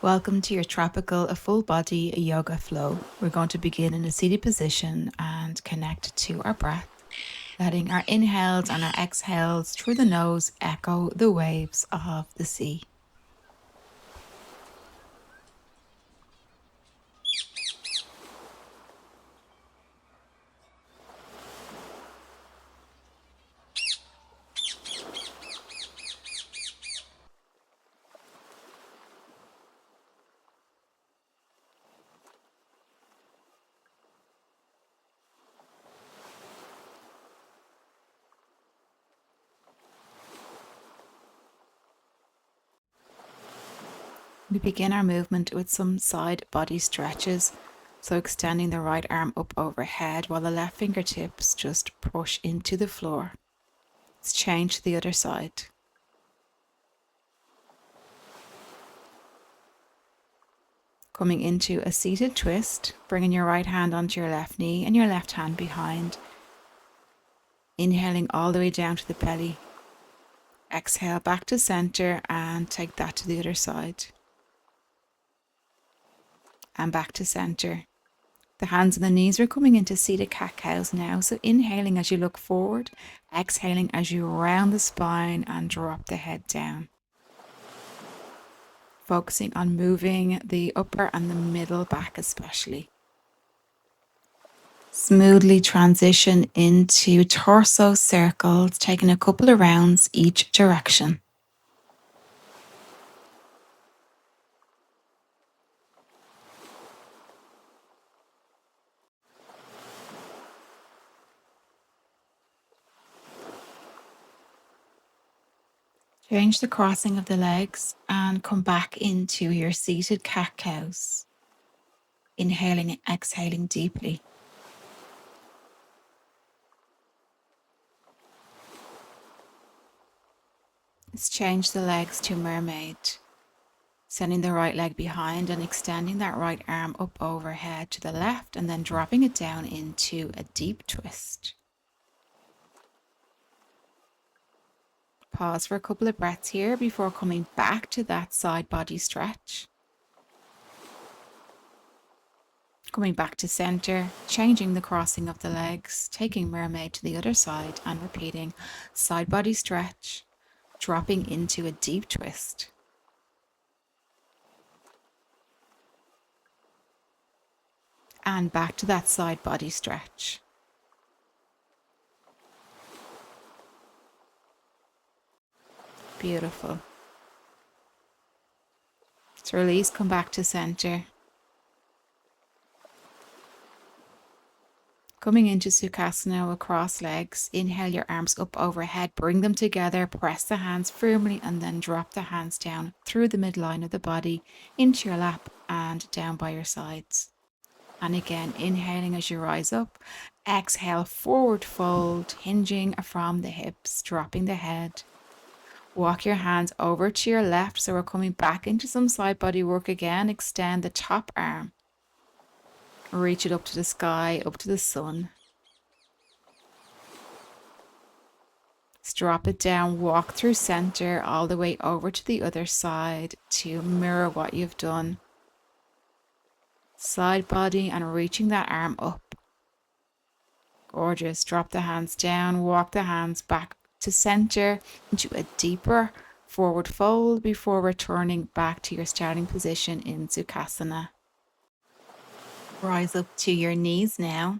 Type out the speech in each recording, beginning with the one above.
Welcome to your tropical full body yoga flow. We're going to begin in a seated position and connect to our breath, letting our inhales and our exhales through the nose echo the waves of the sea. We begin our movement with some side body stretches. So extending the right arm up overhead while the left fingertips just push into the floor. Let's change to the other side. Coming into a seated twist, bringing your right hand onto your left knee and your left hand behind. Inhaling all the way down to the belly. Exhale back to center and take that to the other side. And back to center. The hands and the knees are coming into seated cat-cows now. So inhaling as you look forward, exhaling as you round the spine and drop the head down. Focusing on moving the upper and the middle back especially. Smoothly transition into torso circles, taking a couple of rounds each direction. Change the crossing of the legs and come back into your seated cat-cows. Inhaling and exhaling deeply. Let's change the legs to mermaid. Sending the right leg behind and extending that right arm up overhead to the left and then dropping it down into a deep twist. Pause for a couple of breaths here before coming back to that side body stretch. Coming back to center, changing the crossing of the legs, taking mermaid to the other side and repeating side body stretch, dropping into a deep twist. And back to that side body stretch. Beautiful. To release, come back to center. Coming into Sukhasana with cross legs, inhale your arms up overhead, bring them together, press the hands firmly and then drop the hands down through the midline of the body into your lap and down by your sides. And again, inhaling as you rise up, exhale, forward fold, hinging from the hips, dropping the head. Walk your hands over to your left, so we're coming back into some side body work again. Extend the top arm. Reach it up to the sky, up to the sun. Let's drop it down, walk through center, all the way over to the other side to mirror what you've done. Side body and reaching that arm up. Gorgeous. Drop the hands down, walk the hands back to center into a deeper forward fold before returning back to your starting position in Sukhasana. Rise up to your knees now.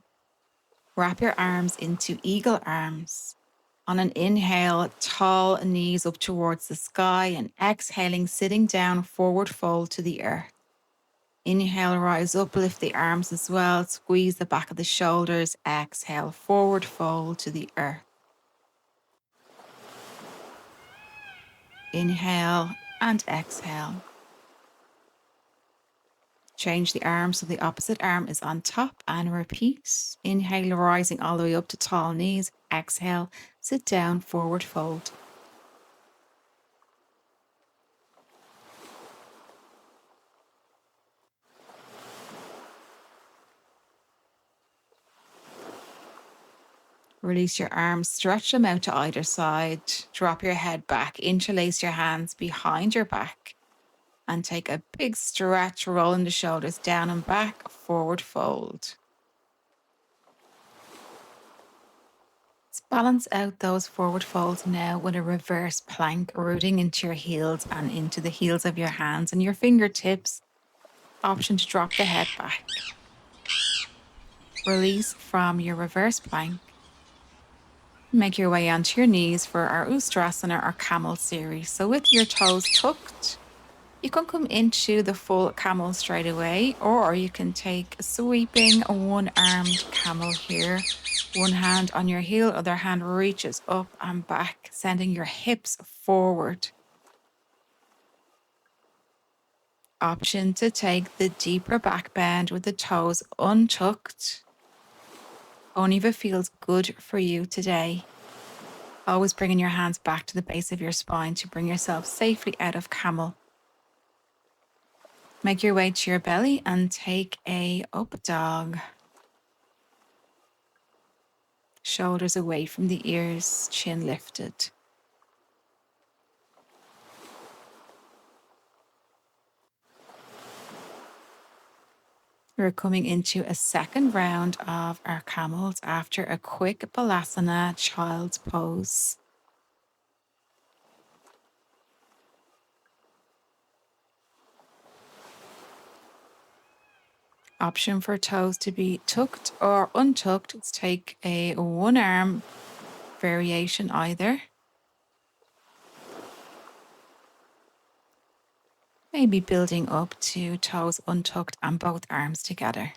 Wrap your arms into eagle arms. On an inhale, tall knees up towards the sky, and exhaling, sitting down, forward fold to the earth. Inhale, rise up, lift the arms as well, squeeze the back of the shoulders. Exhale, forward fold to the earth. Inhale and exhale. Change the arm so the opposite arm is on top and repeat. Inhale, rising all the way up to tall knees. Exhale, sit down, forward fold. Release your arms, stretch them out to either side. Drop your head back, interlace your hands behind your back. And take a big stretch, rolling the shoulders down and back, forward fold. Let's balance out those forward folds now with a reverse plank, rooting into your heels and into the heels of your hands and your fingertips. Option to drop the head back. Release from your reverse plank. Make your way onto your knees for our Ustrasana or camel series. So with your toes tucked, you can come into the full camel straight away, or you can take a sweeping one-armed camel here. One hand on your heel, other hand reaches up and back, sending your hips forward. Option to take the deeper back bend with the toes untucked. Only if it feels good for you today. Always bringing your hands back to the base of your spine to bring yourself safely out of camel. Make your way to your belly and take a up dog. Shoulders away from the ears, chin lifted. We're coming into a second round of our camels after a quick Balasana child's pose. Option for toes to be tucked or untucked. Let's take a one arm variation either. Maybe building up to toes untucked and both arms together.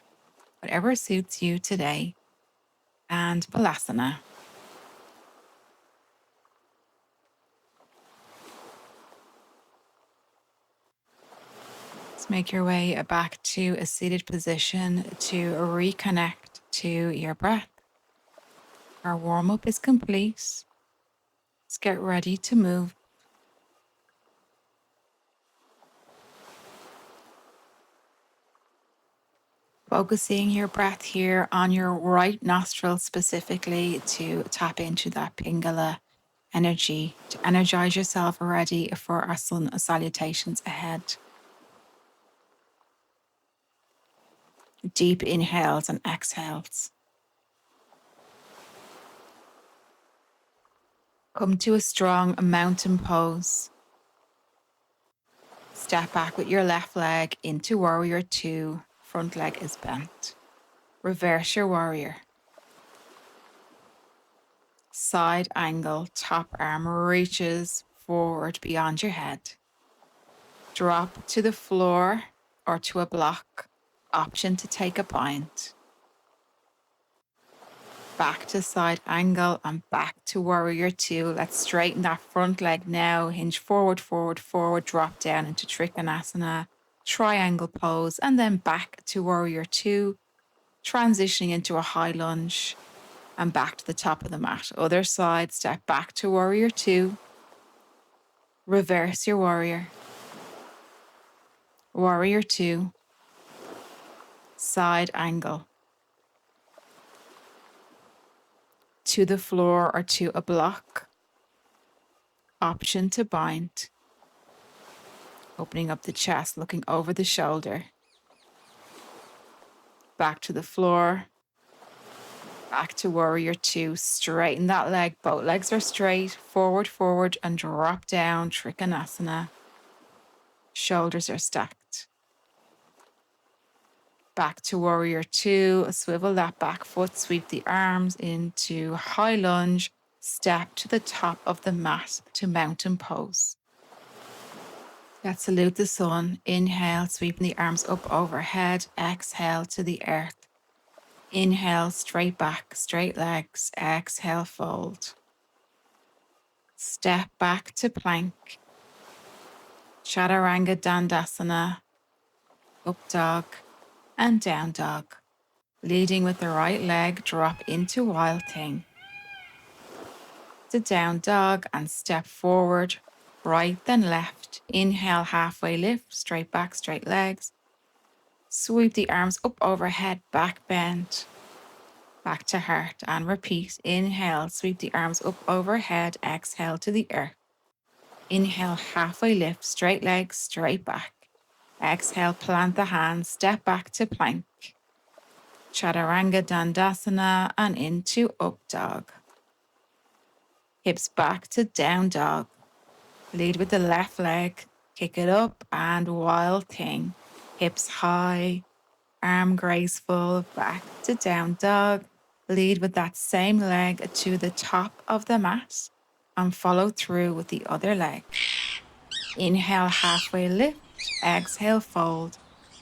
Whatever suits you today. And Balasana. Let's make your way back to a seated position to reconnect to your breath. Our warm-up is complete. Let's get ready to move. Focusing your breath here on your right nostril specifically to tap into that Pingala energy, to energize yourself ready for our sun salutations ahead. Deep inhales and exhales. Come to a strong mountain pose. Step back with your left leg into warrior two. Front leg is bent. Reverse your warrior. Side angle, top arm reaches forward beyond your head. Drop to the floor or to a block. Option to take a bind. Back to side angle and back to warrior two. Let's straighten that front leg now. Hinge forward, forward, forward. Drop down into Trikonasana. Triangle pose. And then back to warrior two. Transitioning into a high lunge. And back to the top of the mat. Other side. Step back to warrior two. Reverse your warrior. Warrior two. Side angle. To the floor or to a block. Option to bind. Opening up the chest, looking over the shoulder. Back to the floor. Back to warrior two. Straighten that leg. Both legs are straight. Forward, forward, and drop down. Trikonasana. Shoulders are stacked. Back to warrior two. Swivel that back foot. Sweep the arms into high lunge. Step to the top of the mat to mountain pose. Let's salute the sun. Inhale, sweeping the arms up overhead. Exhale to the earth. Inhale, straight back, straight legs. Exhale, fold. Step back to plank. Chaturanga Dandasana. Up dog and down dog. Leading with the right leg, drop into wild thing. To down dog and step forward, right then left. Inhale, halfway lift, straight back, straight legs. Sweep the arms up overhead, back bend. Back to heart and repeat. Inhale, sweep the arms up overhead. Exhale to the earth. Inhale, halfway lift, straight legs, straight back. Exhale, plant the hands, step back to plank. Chaturanga Dandasana and into up dog. Hips back to down dog. Lead with the left leg, kick it up and wild thing. Hips high, arm graceful, back to down dog. Lead with that same leg to the top of the mat and follow through with the other leg. Inhale, halfway lift. Exhale, fold.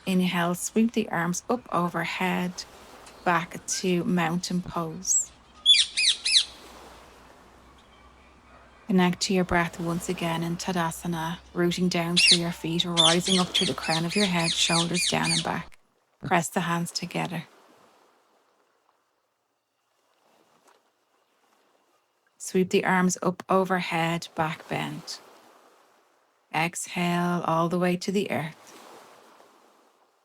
Inhale, sweep the arms up overhead, back to mountain pose. Connect to your breath once again in Tadasana, rooting down through your feet, rising up through the crown of your head, shoulders down and back. Press the hands together. Sweep the arms up overhead, back bend. Exhale all the way to the earth.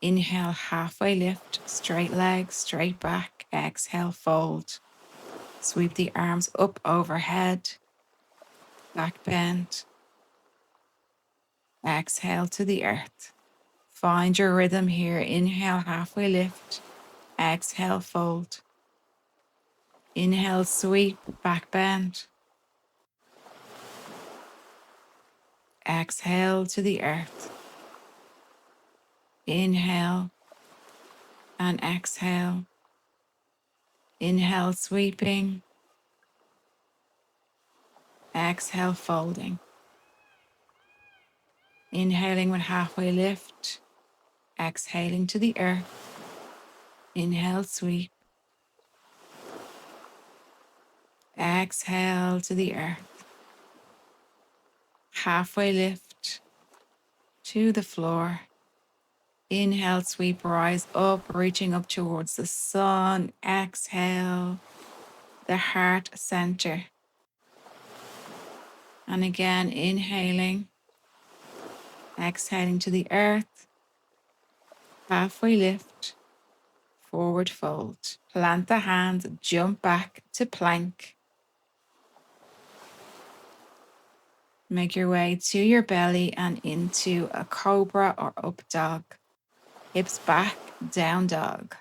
Inhale, halfway lift, straight legs, straight back. Exhale, fold. Sweep the arms up overhead, back bend. Exhale to the earth. Find your rhythm here. Inhale, halfway lift. Exhale, fold. Inhale, sweep, back bend. Exhale to the earth. Inhale and exhale. Inhale, sweeping. Exhale, folding. Inhaling with halfway lift. Exhaling to the earth. Inhale, sweep. Exhale to the earth. Halfway lift to the floor. Inhale, sweep, rise up, reaching up towards the sun. Exhale, the heart center. And again, inhaling, exhaling to the earth. Halfway lift, forward fold. Plant the hands, jump back to plank. Make your way to your belly and into a cobra or up dog. Hips back, down dog.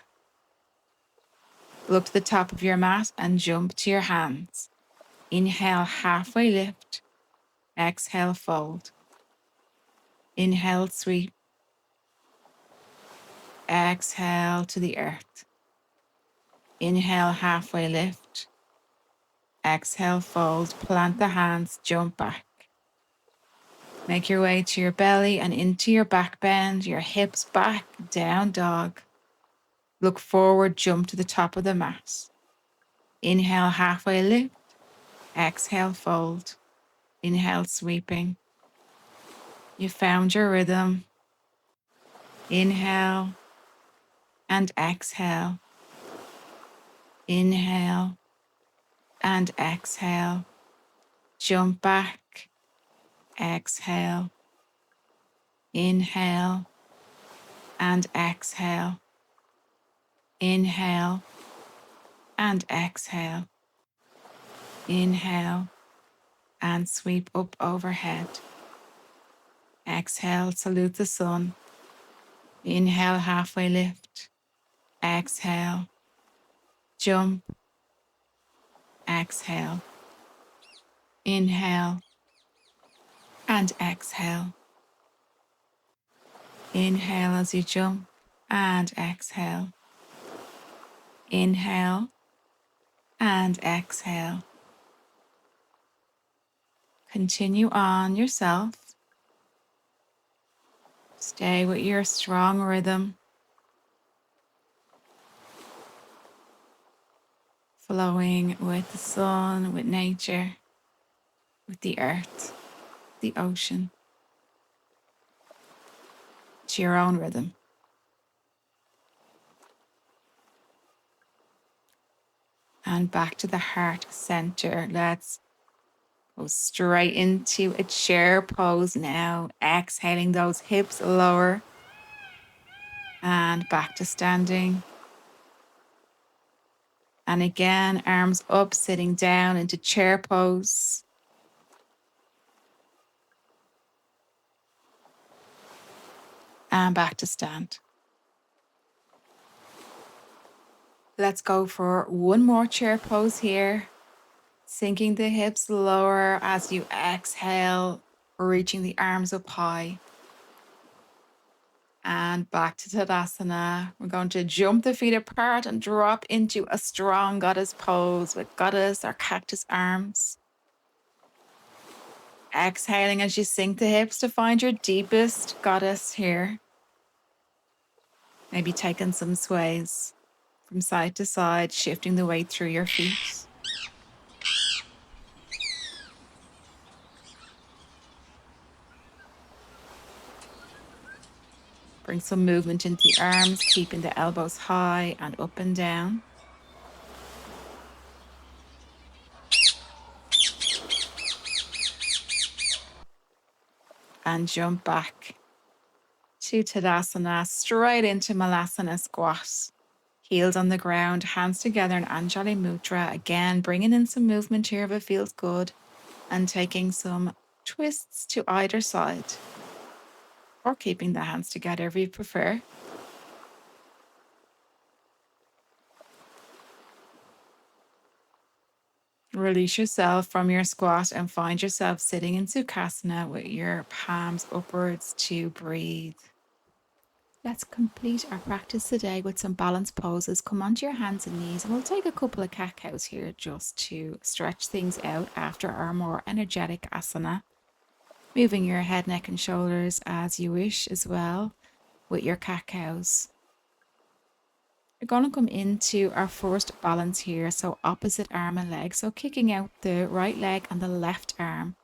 Look to the top of your mat and jump to your hands. Inhale, halfway lift. Exhale, fold. Inhale, sweep. Exhale to the earth. Inhale, halfway lift. Exhale, fold. Plant the hands, jump back. Make your way to your belly and into your back bend, your hips back, down dog. Look forward, jump to the top of the mat. Inhale, halfway lift. Exhale, fold. Inhale, sweeping. You found your rhythm. Inhale and exhale. Inhale and exhale. Jump back. Exhale. Inhale and exhale. Inhale and exhale. Inhale and sweep up overhead. Exhale, salute the sun. Inhale, halfway lift. Exhale, jump. Exhale. Inhale and exhale. Inhale as you jump and exhale. Inhale and exhale. Continue on yourself. Stay with your strong rhythm. Flowing with the sun, with nature, with the earth, the ocean. To your own rhythm. And back to the heart center. Let's go straight into a chair pose now. Exhaling those hips lower. And back to standing. And again, arms up, sitting down into chair pose. And back to stand. Let's go for one more chair pose here. Sinking the hips lower as you exhale, reaching the arms up high. And back to Tadasana. We're going to jump the feet apart and drop into a strong goddess pose with goddess or cactus arms. Exhaling as you sink the hips to find your deepest goddess here. Maybe taking some sways from side to side, shifting the weight through your feet. Bring some movement into the arms, keeping the elbows high and up and down. And jump back to Tadasana, straight into Malasana squat. Heels on the ground, hands together in Anjali Mudra. Again, bringing in some movement here if it feels good, and taking some twists to either side, or keeping the hands together if you prefer. Release yourself from your squat and find yourself sitting in Sukhasana with your palms upwards to breathe. Let's complete our practice today with some balance poses. Come onto your hands and knees, and we'll take a couple of cat cows here just to stretch things out after our more energetic asana. Moving your head, neck, and shoulders as you wish as well with your cat cows. We're going to come into our first balance here, so opposite arm and leg. So kicking out the right leg and the left arm.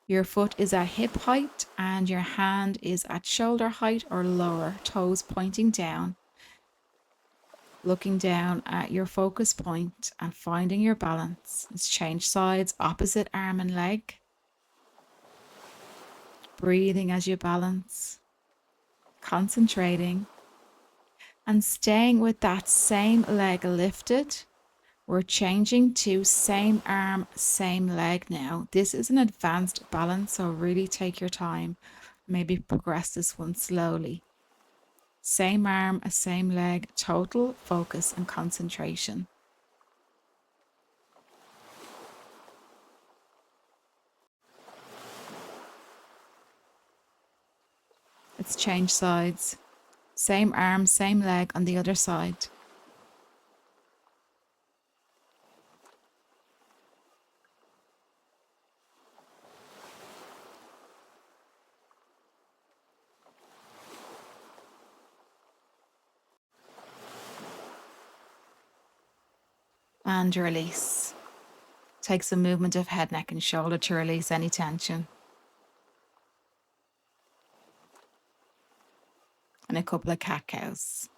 Your foot is at hip height and your hand is at shoulder height or lower, toes pointing down. Looking down at your focus point and finding your balance. Let's change sides, opposite arm and leg. Breathing as you balance. Concentrating. And staying with that same leg lifted. We're changing to same arm, same leg now. This is an advanced balance, so really take your time. Maybe progress this one slowly. Same arm, same leg, total focus and concentration. Let's change sides. Same arm, same leg on the other side. And release. Take some movement of head, neck, and shoulder to release any tension. And a couple of cat cows.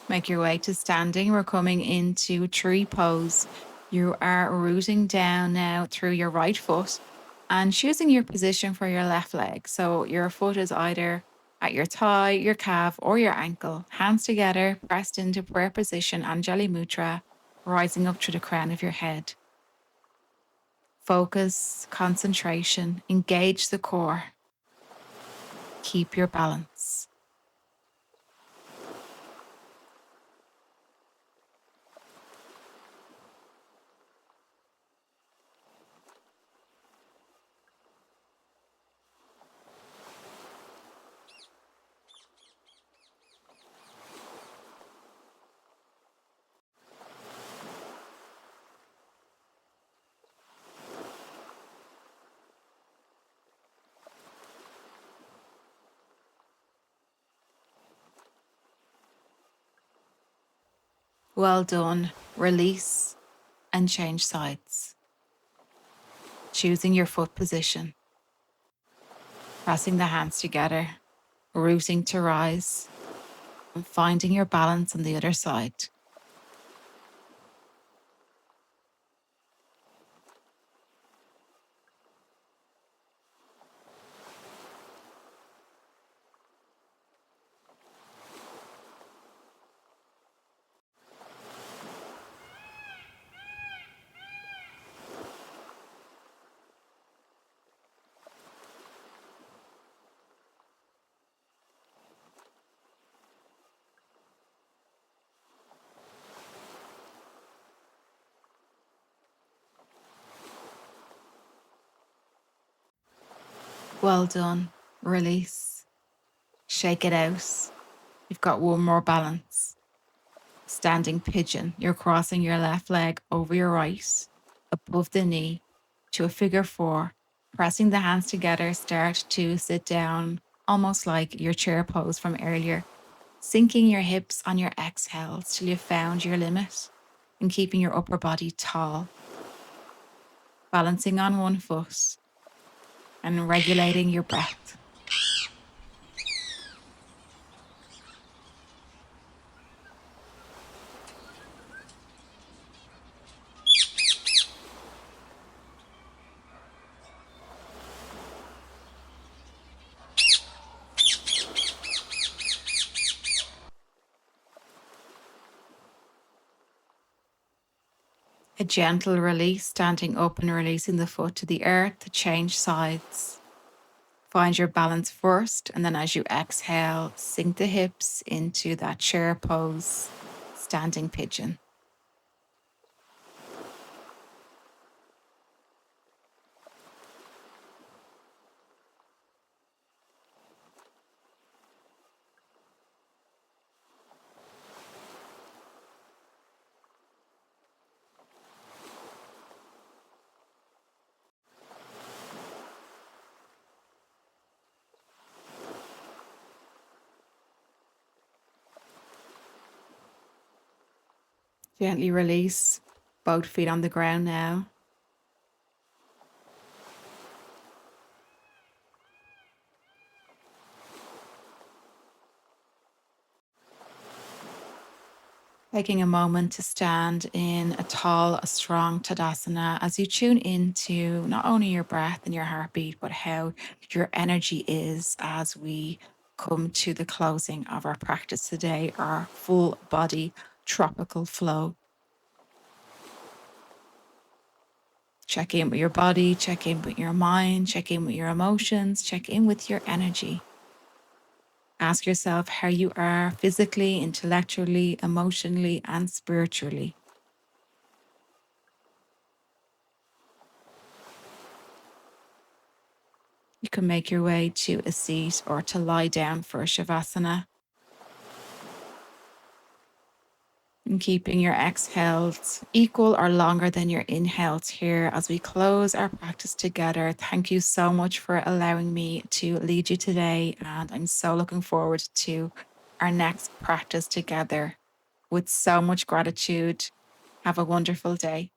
Make your way to standing. We're coming into tree pose. You are rooting down now through your right foot and choosing your position for your left leg. So your foot is either at your thigh, your calf, or your ankle. Hands together, pressed into prayer position, Anjali Mudra, rising up to the crown of your head. Focus, concentration, engage the core. Keep your balance. Well done. Release and change sides. Choosing your foot position. Pressing the hands together, rooting to rise, and finding your balance on the other side. Well done. Release. Shake it out. You've got one more balance. Standing pigeon. You're crossing your left leg over your right, above the knee, to a figure four. Pressing the hands together, start to sit down, almost like your chair pose from earlier. Sinking your hips on your exhales till you've found your limit and keeping your upper body tall. Balancing on one foot and regulating your breath. A gentle release, standing up and releasing the foot to the earth to change sides. Find your balance first, and then as you exhale, sink the hips into that chair pose, standing pigeon. Gently release, both feet on the ground now. Taking a moment to stand in a tall, a strong Tadasana as you tune into not only your breath and your heartbeat, but how your energy is as we come to the closing of our practice today, our full body tropical flow. Check in with your body, check in with your mind, check in with your emotions, check in with your energy. Ask yourself how you are physically, intellectually, emotionally, and spiritually. You can make your way to a seat or to lie down for a Shavasana. And keeping your exhales equal or longer than your inhales here as we close our practice together. Thank you so much for allowing me to lead you today. And I'm so looking forward to our next practice together with so much gratitude. Have a wonderful day.